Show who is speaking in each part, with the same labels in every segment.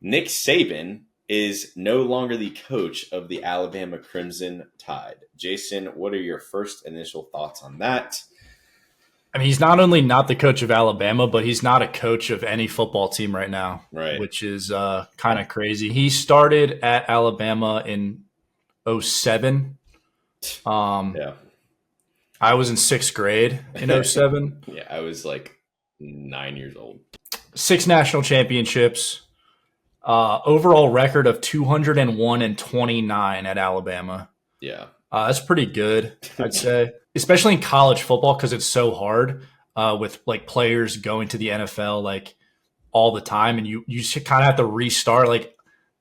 Speaker 1: Nick Saban is no longer the coach of the Alabama Crimson Tide. Jason, what are your first initial thoughts on that?
Speaker 2: I mean, he's not only not the coach of Alabama, but he's not a coach of any football team right now,
Speaker 1: Right.
Speaker 2: which is kind of crazy. He started at Alabama in '07.
Speaker 1: Yeah.
Speaker 2: I was in sixth grade in '07.
Speaker 1: Yeah, I was like 9 years old.
Speaker 2: 6 national championships, overall record of 201-29 at Alabama.
Speaker 1: Yeah.
Speaker 2: That's pretty good, I'd say, especially in college football because it's so hard with like players going to the NFL like all the time, and you kind of have to restart. Like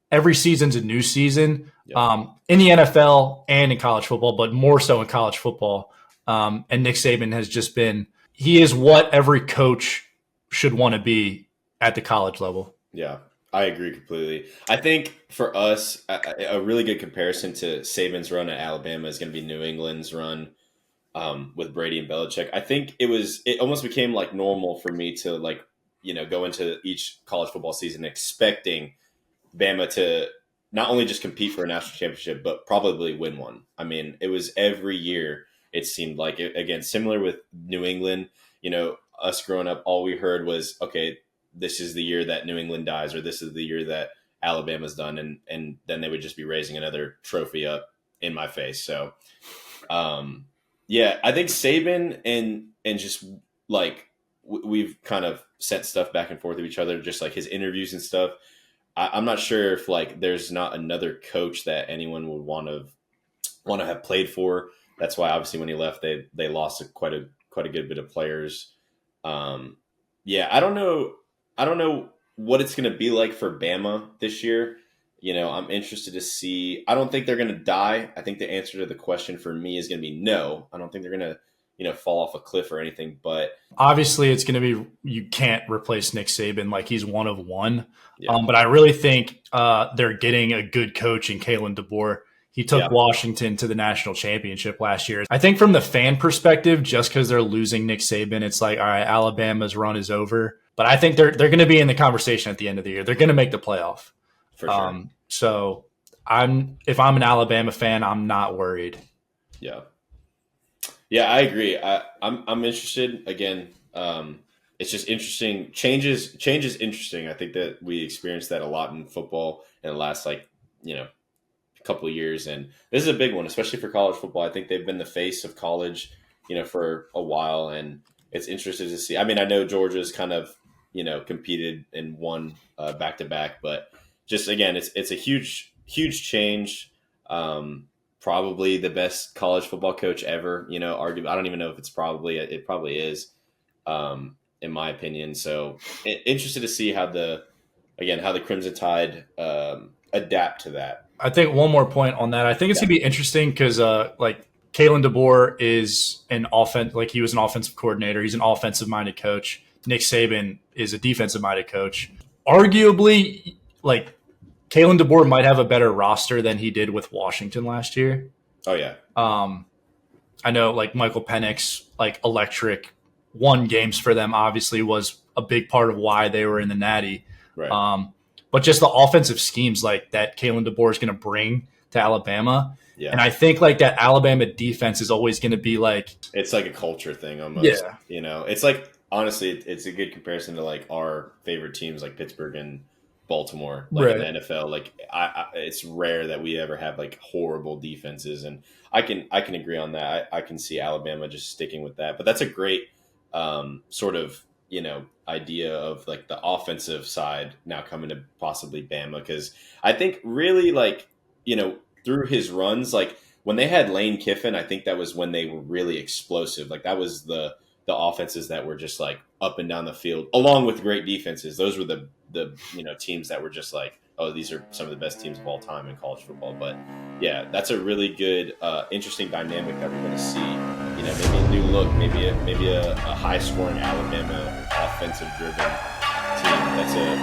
Speaker 2: every season's a new season
Speaker 1: Yeah.
Speaker 2: in the NFL and in college football, but more so in college football. And Nick Saban has just been – he is what every coach should want to be at the college level.
Speaker 1: Yeah, I agree completely. I think for us, a really good comparison to Saban's run at Alabama is going to be New England's run with Brady and Belichick. I think it almost became like normal for me to like, go into each college football season expecting Bama to not only just compete for a national championship, but probably win one. I mean, it was every year it seemed like it, again, similar with New England, us growing up, all we heard was, okay, this is the year that New England dies, or this is the year that Alabama's done. And then they would just be raising another trophy up in my face. So, yeah, I think Saban and just like we've kind of sent stuff back and forth with each other, just like his interviews and stuff. I'm not sure if like there's not another coach that anyone would want to have played for. That's why obviously when he left, they lost quite a good bit of players. Yeah, I don't know what it's going to be like for Bama this year. I'm interested to see. I don't think they're going to die. I think the answer to the question for me is going to be no. I don't think they're going to, fall off a cliff or anything. But
Speaker 2: obviously, it's going to be you can't replace Nick Saban like he's one of one.
Speaker 1: Yeah.
Speaker 2: But I really think they're getting a good coach in Kalen DeBoer. He took Washington to the national championship last year. I think from the fan perspective, just because they're losing Nick Saban, it's like, all right, Alabama's run is over. But I think they're going to be in the conversation at the end of the year. They're going to make the playoff.
Speaker 1: For sure.
Speaker 2: So if I'm an Alabama fan, I'm not worried.
Speaker 1: Yeah. Yeah, I agree. I'm interested. Again, it's just interesting. Change is interesting. I think that we experienced that a lot in football in the last couple of years, and this is a big one, especially for college football. I think they've been the face of college, for a while, and it's interesting to see. I mean, I know Georgia's kind of competed and won back to back, but just again, it's a huge change. Probably the best college football coach ever. Arguably, I don't even know if it probably is, in my opinion. So interested to see how the Crimson Tide adapt to that.
Speaker 2: I think one more point on that. I think it's going to be interesting because like Kalen DeBoer is he was an offensive coordinator. He's an offensive minded coach. Nick Saban is a defensive minded coach. Arguably, like Kalen DeBoer might have a better roster than he did with Washington last year.
Speaker 1: Oh yeah.
Speaker 2: I know like Michael Penix, like electric, won games for them. Obviously, was a big part of why they were in the Natty.
Speaker 1: Right.
Speaker 2: But just the offensive schemes like that Kalen DeBoer is going to bring to Alabama.
Speaker 1: Yeah.
Speaker 2: And I think like that Alabama defense is always going to be like –
Speaker 1: it's like a culture thing almost.
Speaker 2: Yeah.
Speaker 1: It's like honestly, it's a good comparison to like our favorite teams like Pittsburgh and Baltimore, like in the NFL. Like it's rare that we ever have like horrible defenses, and I can agree on that. I can see Alabama just sticking with that. But that's a great sort of idea of like the offensive side now coming to possibly Bama, because I think really like through his runs, like when they had Lane Kiffin, I think that was when they were really explosive. Like that was the offenses that were just like up and down the field, along with great defenses. Those were the teams that were just like, oh, these are some of the best teams of all time in college football. But yeah, that's a really good, interesting dynamic that we're going to see. Maybe a new look, maybe a high scoring Alabama offensive driven team. That's really